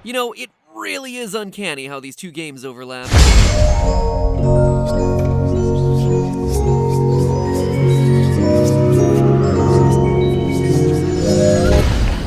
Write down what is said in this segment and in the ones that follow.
You know, it really is uncanny how these two games overlap.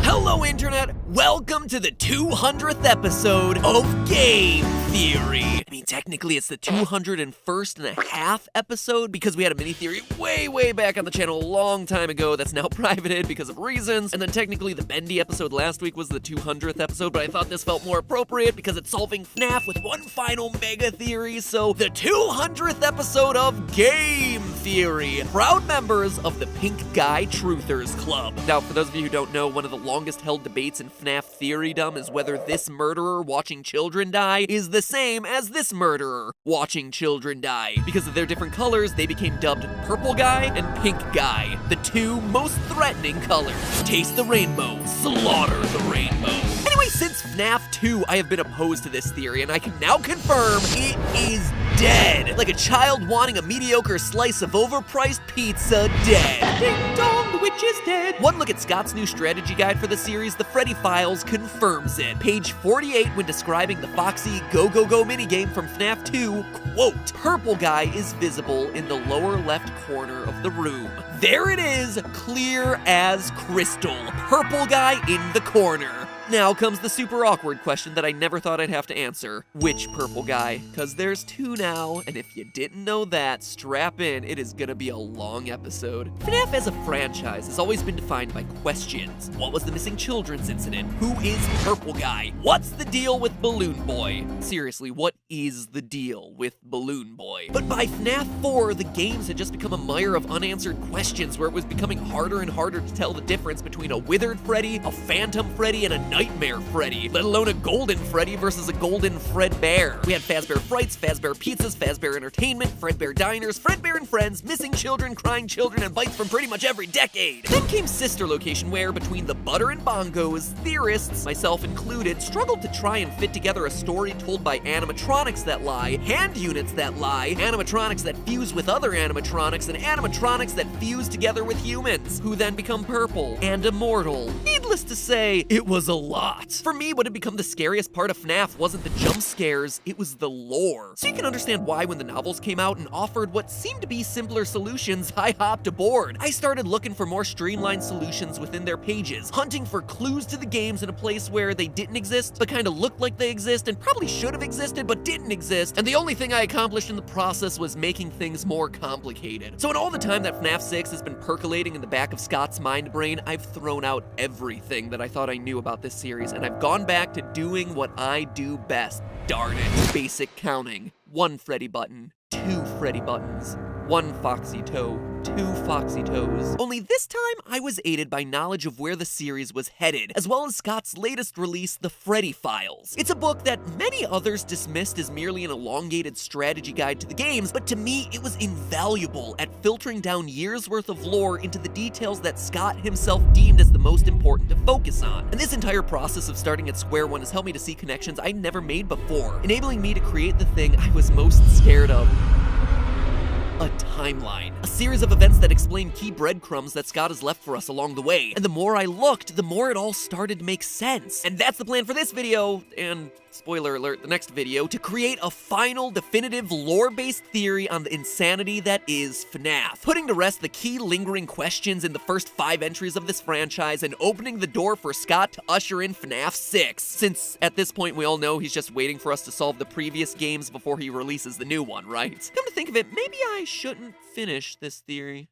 Hello, Internet! Welcome to the 200th episode of Game Theory. I mean, technically it's the 201st and a half episode because we had a mini theory way back on the channel a long time ago that's now privated because of reasons. And then technically the Bendy episode last week was the 200th episode, but I thought this felt more appropriate because it's solving FNAF with one final mega theory. So the 200th episode of Game Theory, proud members of the Pink Guy Truthers Club. Now, for those of you who don't know, one of the longest held debates in FNAF theorydom is whether this murderer watching children die is the same as this murderer watching children die. Because of their different colors, they became dubbed Purple Guy and Pink Guy, the two most threatening colors. Taste the rainbow, slaughter the rainbow. Anyway, since FNAF 2, I have been opposed to this theory, and I can now confirm it is dead. Like a child wanting a mediocre slice of overpriced pizza, dead. Ding dong, the witch is dead. One look at Scott's new strategy guide for the series, the Freddy Files, confirms it. Page 48, when describing the Foxy Go Go Go minigame from FNAF 2, quote, Purple Guy is visible in the lower left corner of the room. There it is, clear as crystal. Purple Guy in the corner. Now comes the super awkward question that I never thought I'd have to answer. Which purple guy? Cause there's two now, and if you didn't know that, strap in, it is gonna be a long episode. FNAF as a franchise has always been defined by questions. What was the missing children's incident? Who is Purple Guy? What's the deal with Balloon Boy? Seriously, what is the deal with Balloon Boy? But by FNAF 4, the games had just become a mire of unanswered questions where it was becoming harder and harder to tell the difference between a withered Freddy, a phantom Freddy, and a Nightmare Freddy, let alone a golden Freddy versus a golden Fredbear. We had Fazbear Frights, Fazbear Pizzas, Fazbear Entertainment, Fredbear Diners, Fredbear and Friends, Missing Children, Crying Children, and bites from pretty much every decade. Then came Sister Location, where between the butter and bongos, theorists, myself included, struggled to try and fit together a story told by animatronics that lie, hand units that lie, animatronics that fuse with other animatronics, and animatronics that fuse together with humans, who then become purple and immortal. Needless to say, it was a lot. For me, what had become the scariest part of FNAF wasn't the jump scares, it was the lore. So you can understand why when the novels came out and offered what seemed to be simpler solutions, I hopped aboard. I started looking for more streamlined solutions within their pages, hunting for clues to the games in a place where they didn't exist, but kind of looked like they exist and probably should have existed but didn't exist, and the only thing I accomplished in the process was making things more complicated. So in all the time that FNAF 6 has been percolating in the back of Scott's mind brain, I've thrown out everything that I thought I knew about this series, and I've gone back to doing what I do best. Darn it. Basic counting. 1 Freddy button, 2 Freddy buttons, 1 Foxy toe, 2 Foxy toes. Only this time, I was aided by knowledge of where the series was headed, as well as Scott's latest release, The Freddy Files. It's a book that many others dismissed as merely an elongated strategy guide to the games, but to me, it was invaluable at filtering down years' worth of lore into the details that Scott himself deemed as the most important to focus on. And this entire process of starting at square one has helped me to see connections I'd never made before, enabling me to create the thing I was most scared of. A timeline. A series of events that explain key breadcrumbs that Scott has left for us along the way. And the more I looked, the more it all started to make sense. And that's the plan for this video, and spoiler alert, the next video, to create a final, definitive, lore-based theory on the insanity that is FNAF. Putting to rest the key lingering questions in the first 5 entries of this franchise and opening the door for Scott to usher in FNAF 6. Since, at this point, we all know he's just waiting for us to solve the previous games before he releases the new one, right? Come to think of it, maybe I shouldn't finish this theory.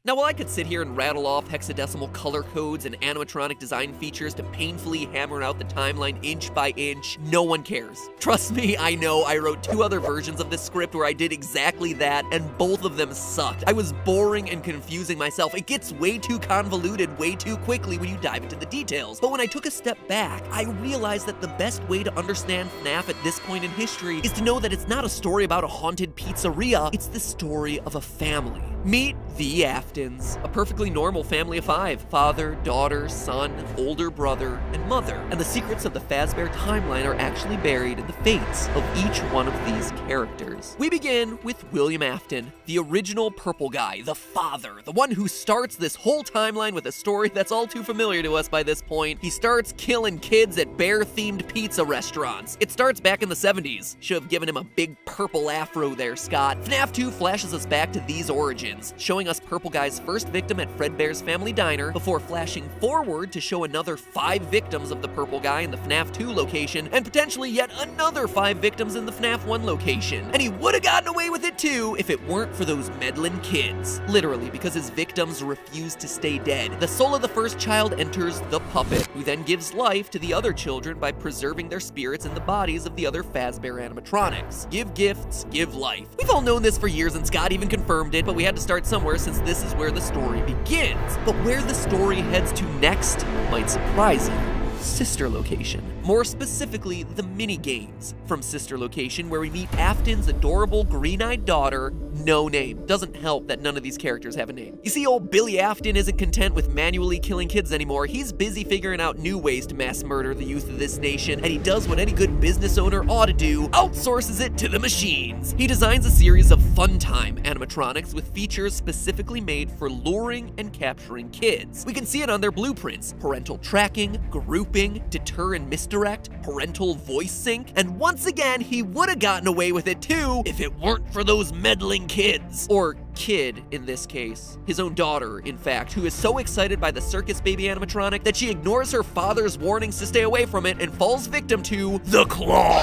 Now, while I could sit here and rattle off hexadecimal color codes and animatronic design features to painfully hammer out the timeline inch by inch, no one cares. Trust me, I know I wrote 2 other versions of this script where I did exactly that, and both of them sucked. I was boring and confusing myself. It gets way too convoluted way too quickly when you dive into the details. But when I took a step back, I realized that the best way to understand FNAF at this point in history is to know that it's not a story about a haunted pizzeria, it's the story of a family. Meet the Aftons, a perfectly normal family of 5. Father, daughter, son, older brother, and mother. And the secrets of the Fazbear timeline are actually buried in the fates of each one of these characters. We begin with William Afton, the original purple guy, the father, the one who starts this whole timeline with a story that's all too familiar to us by this point. He starts killing kids at bear-themed pizza restaurants. It starts back in the 70s. Should have given him a big purple afro there, Scott. FNAF 2 flashes us back to these origins, showing us Purple Guy's first victim at Fredbear's Family Diner, before flashing forward to show another 5 victims of the Purple Guy in the FNAF 2 location, and potentially yet another 5 victims in the FNAF 1 location. And he would have gotten away with it too if it weren't for those meddling kids. Literally, because his victims refused to stay dead. The soul of the first child enters the puppet, who then gives life to the other children by preserving their spirits in the bodies of the other Fazbear animatronics. Give gifts, give life. We've all known this for years, and Scott even confirmed it, but we had to start somewhere since this is where the story begins. But where the story heads to next might surprise you. Sister Location. More specifically, the mini-games from Sister Location, where we meet Afton's adorable green-eyed daughter, no name. Doesn't help that none of these characters have a name. You see, old Billy Afton isn't content with manually killing kids anymore. He's busy figuring out new ways to mass murder the youth of this nation, and he does what any good business owner ought to do, outsources it to the machines. He designs a series of Funtime animatronics with features specifically made for luring and capturing kids. We can see it on their blueprints: parental tracking, grouping, deter and misdirect, parental voice sync, and once again, he would have gotten away with it too if it weren't for those meddling kids. Or kid, in this case. His own daughter, in fact, who is so excited by the circus baby animatronic that she ignores her father's warnings to stay away from it and falls victim to the claw.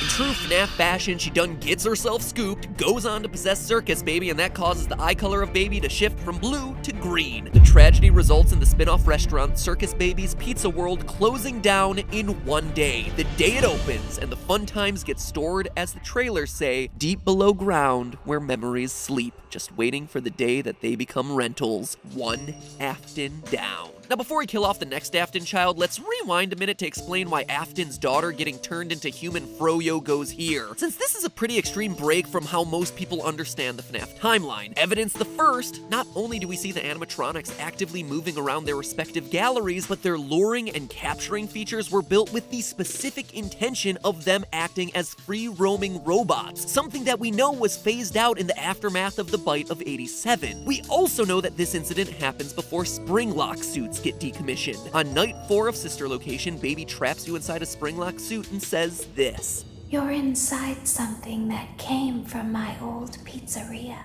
In true FNAF fashion, she done gets herself scooped, goes on to possess Circus Baby, and that causes the eye color of Baby to shift from blue to green. The tragedy results in the spin-off restaurant Circus Baby's Pizza World closing down in one day. The day it opens, and the fun times get stored, as the trailers say, deep below ground where memories sleep, just waiting for the day that they become rentals. One Afton down. Now, before we kill off the next Afton child, let's rewind a minute to explain why Afton's daughter getting turned into human Froyo goes here, since this is a pretty extreme break from how most people understand the FNAF timeline. Evidence the first, not only do we see the animatronics actively moving around their respective galleries, but their luring and capturing features were built with the specific intention of them acting as free-roaming robots, something that we know was phased out in the aftermath of the bite of '87. We also know that this incident happens before Springlock suits get decommissioned. On night 4 of Sister Location, Baby traps you inside a Springlock suit and says this: "You're inside something that came from my old pizzeria.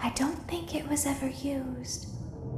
I don't think it was ever used.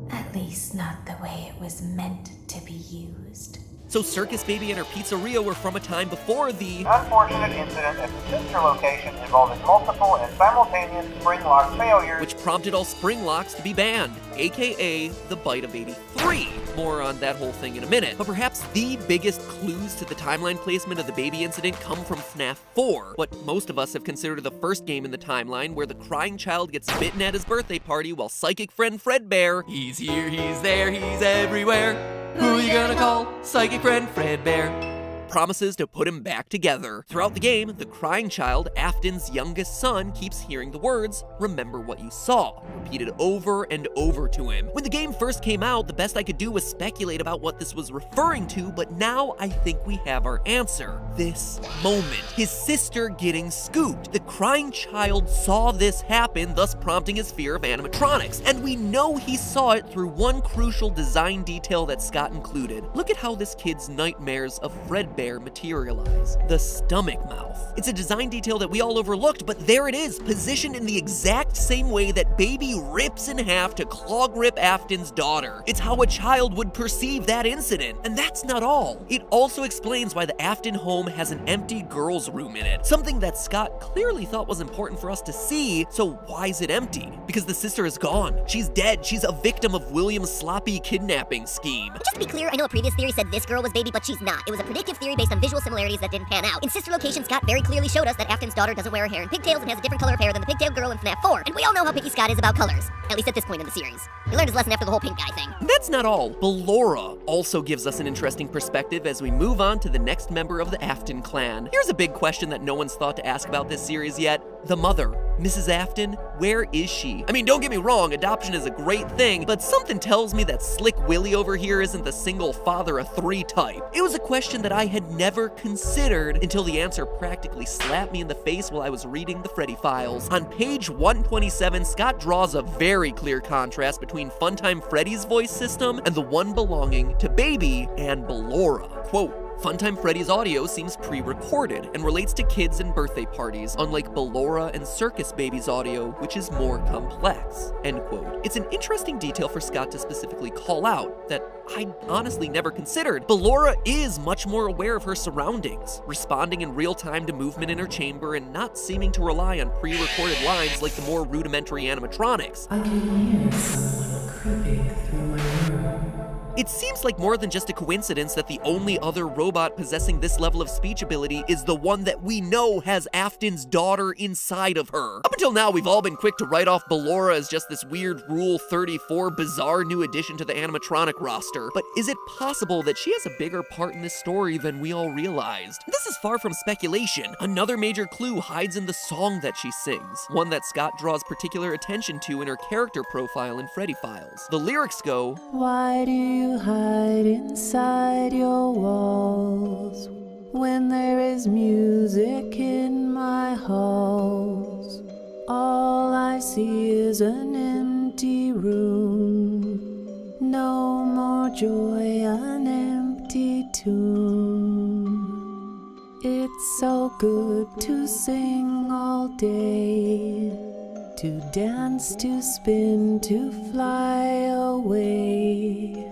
At least not the way it was meant to be used." So Circus Baby and her pizzeria were from a time before the unfortunate incident at the Sister Location involving multiple and simultaneous spring lock failures, which prompted all spring locks to be banned, aka the bite of '83. More on that whole thing in a minute. But perhaps the biggest clues to the timeline placement of the Baby incident come from FNAF 4, what most of us have considered the first game in the timeline, where the crying child gets bitten at his birthday party while psychic friend Fredbear, he's here, he's there, he's everywhere, who you gonna call? Psychic friend Fredbear, promises to put him back together. Throughout the game, the crying child, Afton's youngest son, keeps hearing the words, "Remember what you saw," repeated over and over to him. When the game first came out, the best I could do was speculate about what this was referring to, but now I think we have our answer. This moment. His sister getting scooped. The crying child saw this happen, thus prompting his fear of animatronics. And we know he saw it through one crucial design detail that Scott included. Look at how this kid's nightmares of Fredbear materialize. The stomach mouth. It's a design detail that we all overlooked, but there it is, positioned in the exact same way that Baby rips in half to claw grip Afton's daughter. It's how a child would perceive that incident. And that's not all. It also explains why the Afton home has an empty girl's room in it, something that Scott clearly thought was important for us to see. So why is it empty? Because the sister is gone. She's dead. She's a victim of William's sloppy kidnapping scheme. Just to be clear, I know a previous theory said this girl was Baby, but she's not. It was a predictive theory based on visual similarities that didn't pan out. In Sister Location, Scott very clearly showed us that Afton's daughter doesn't wear her hair in pigtails and has a different color of hair than the pigtail girl in FNAF 4. And we all know how picky Scott is about colors, at least at this point in the series. He learned his lesson after the whole pink guy thing. That's not all. Ballora also gives us an interesting perspective as we move on to the next member of the Afton clan. Here's a big question that no one's thought to ask about this series yet. The mother, Mrs. Afton, where is she? I mean, don't get me wrong, adoption is a great thing, but something tells me that Slick Willie over here isn't the single father of 3 type. It was a question that I had never considered until the answer practically slapped me in the face while I was reading the Freddy files. On page 127, Scott draws a very clear contrast between Funtime Freddy's voice system and the one belonging to Baby and Ballora. Quote, Funtime Freddy's audio seems pre-recorded and relates to kids and birthday parties, unlike Ballora and Circus Baby's audio, which is more complex, end quote. It's an interesting detail for Scott to specifically call out that I honestly never considered. Ballora is much more aware of her surroundings, responding in real time to movement in her chamber and not seeming to rely on pre-recorded lines like the more rudimentary animatronics. I can hear someone creeping through my room. It seems like more than just a coincidence that the only other robot possessing this level of speech ability is the one that we know has Afton's daughter inside of her. Up until now, we've all been quick to write off Ballora as just this weird Rule 34 bizarre new addition to the animatronic roster. But is it possible that she has a bigger part in this story than we all realized? This is far from speculation. Another major clue hides in the song that she sings, one that Scott draws particular attention to in her character profile in Freddy Files. The lyrics go, Why do you hide inside your walls when there is music in my halls? All I see is an empty room, no more joy, an empty tune. It's so good to sing all day, to dance, to spin, to fly away.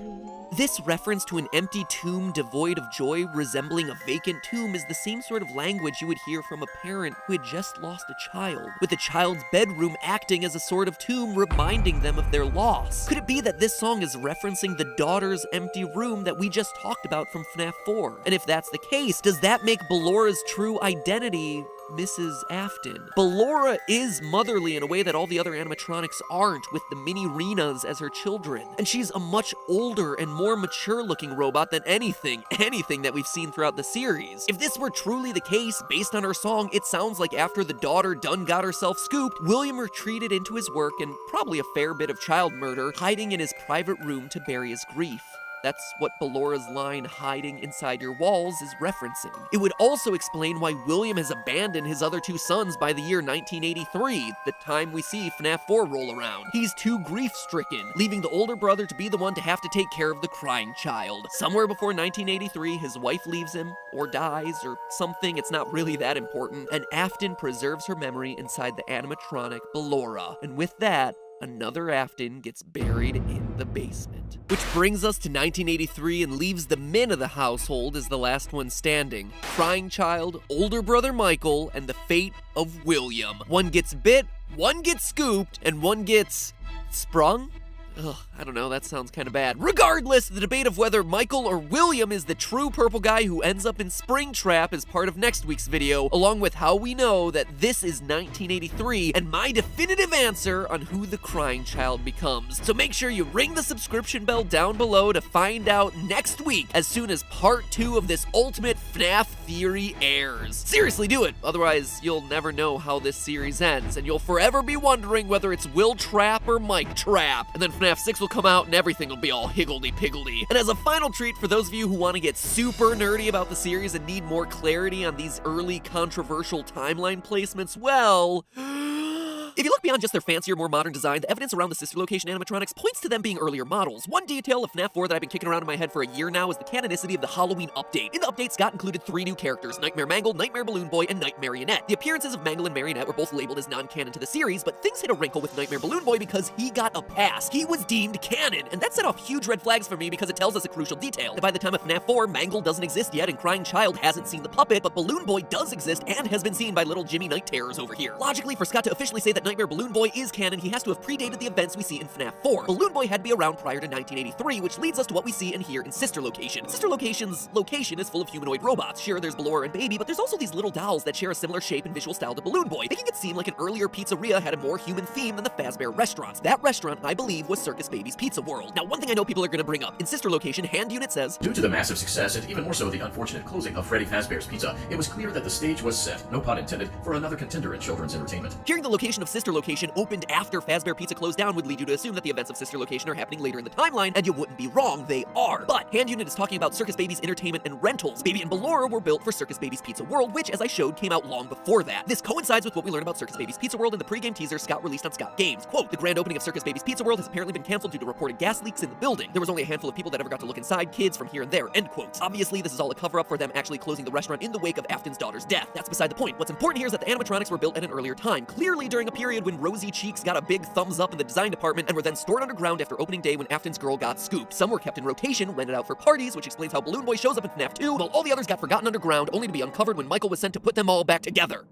This reference to an empty tomb devoid of joy resembling a vacant tomb is the same sort of language you would hear from a parent who had just lost a child, with the child's bedroom acting as a sort of tomb reminding them of their loss. Could it be that this song is referencing the daughter's empty room that we just talked about from FNAF 4? And if that's the case, does that make Ballora's true identity Mrs. Afton? Ballora is motherly in a way that all the other animatronics aren't, with the mini Renas as her children. And she's a much older and more mature looking robot than anything that we've seen throughout the series. If this were truly the case, based on her song, it sounds like after the daughter done got herself scooped, William retreated into his work and probably a fair bit of child murder, hiding in his private room to bury his grief. That's what Ballora's line, hiding inside your walls, is referencing. It would also explain why William has abandoned his other 2 sons by the year 1983, the time we see FNAF 4 roll around. He's too grief-stricken, leaving the older brother to be the one to have to take care of the crying child. Somewhere before 1983, his wife leaves him, or dies, or something. It's not really that important, and Afton preserves her memory inside the animatronic Ballora. And with that, another Afton gets buried in the basement. Which brings us to 1983 and leaves the men of the household as the last one standing. Crying child, older brother Michael, and the fate of William. One gets bit, one gets scooped, and one gets sprung? Ugh, I don't know, that sounds kind of bad. Regardless, the debate of whether Michael or William is the true purple guy who ends up in Springtrap is part of next week's video, along with how we know that this is 1983 and my definitive answer on who the crying child becomes. So make sure you ring the subscription bell down below to find out next week as soon as part 2 of this ultimate FNAF theory airs. Seriously, do it, otherwise you'll never know how this series ends, and you'll forever be wondering whether it's Will Trap or Mike Trap. And then FNAF 6 will come out and everything will be all higgledy-piggledy. And as a final treat for those of you who want to get super nerdy about the series and need more clarity on these early controversial timeline placements, well, if you look beyond just their fancier, more modern design, the evidence around the sister location animatronics points to them being earlier models. One detail of FNAF 4 that I've been kicking around in my head for a year now is the canonicity of the Halloween update. In the update, Scott included 3 new characters, Nightmare Mangle, Nightmare Balloon Boy, and Night Marionette. The appearances of Mangle and Marionette were both labeled as non-canon to the series, but things hit a wrinkle with Nightmare Balloon Boy because he got a pass. He was deemed canon, and that set off huge red flags for me because it tells us a crucial detail. That by the time of FNAF 4, Mangle doesn't exist yet and Crying Child hasn't seen the puppet, but Balloon Boy does exist and has been seen by little Jimmy Night Terrors over here. Logically, for Scott to officially say that Nightmare Balloon Boy is canon, he has to have predated the events we see in FNAF 4. Balloon Boy had to be around prior to 1983, which leads us to what we see and hear in Sister Location. Sister Location's location is full of humanoid robots. Sure, there's Balor and Baby, but there's also these little dolls that share a similar shape and visual style to Balloon Boy, making it seem like an earlier pizzeria had a more human theme than the Fazbear restaurants. That restaurant, I believe, was Circus Baby's Pizza World. Now, one thing I know people are gonna bring up, in Sister Location, Hand Unit says, due to the massive success and even more so the unfortunate closing of Freddy Fazbear's Pizza, it was clear that the stage was set, no pun intended, for another contender in children's entertainment. Hearing the location of Sister Location opened after Fazbear Pizza closed down would lead you to assume that the events of Sister Location are happening later in the timeline, and you wouldn't be wrong, they are. But Hand Unit is talking about Circus Baby's entertainment and rentals. Baby and Ballora were built for Circus Baby's Pizza World, which, as I showed, came out long before that. This coincides with what we learned about Circus Baby's Pizza World in the pre-game teaser Scott released on Scott Games. Quote, the grand opening of Circus Baby's Pizza World has apparently been canceled due to reported gas leaks in the building. There was only a handful of people that ever got to look inside, kids from here and there, end quotes. Obviously, this is all a cover-up for them actually closing the restaurant in the wake of Afton's daughter's death. That's beside the point. What's important here is that the animatronics were built at an earlier time, clearly during a period when Rosy Cheeks got a big thumbs up in the design department and were then stored underground after opening day when Afton's girl got scooped. Some were kept in rotation, rented out for parties, which explains how Balloon Boy shows up in FNAF 2, while all the others got forgotten underground, only to be uncovered when Michael was sent to put them all back together.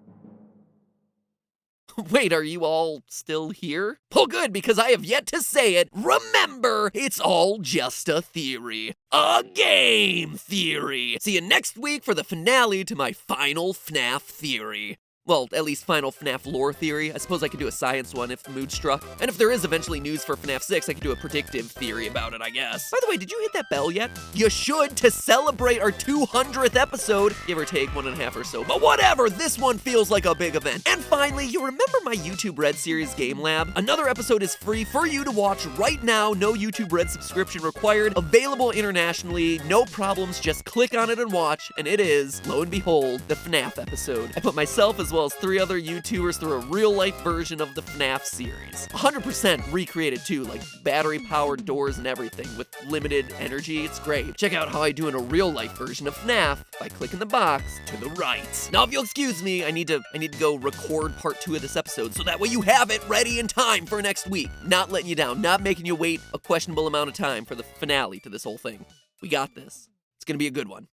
Wait, are you all still here? Oh good, because I have yet to say it. Remember, it's all just a theory. A game theory. See you next week for the finale to my final FNAF theory. Well, at least final FNAF lore theory. I suppose I could do a science one if the mood struck. And if there is eventually news for FNAF 6, I could do a predictive theory about it, I guess. By the way, did you hit that bell yet? You should to celebrate our 200th episode, give or take 1.5 or so. But whatever, this one feels like a big event. And finally, you remember my YouTube Red series Game Lab? Another episode is free for you to watch right now. No YouTube Red subscription required. Available internationally, no problems. Just click on it and watch. And it is, lo and behold, the FNAF episode. I put myself as well as 3 other YouTubers through a real-life version of the FNAF series. 100% recreated too, like battery-powered doors and everything with limited energy. It's great. Check out how I do in a real-life version of FNAF by clicking the box to the right. Now, if you'll excuse me, I need to go record part 2 of this episode so that way you have it ready in time for next week. Not letting you down, not making you wait a questionable amount of time for the finale to this whole thing. We got this. It's gonna be a good one.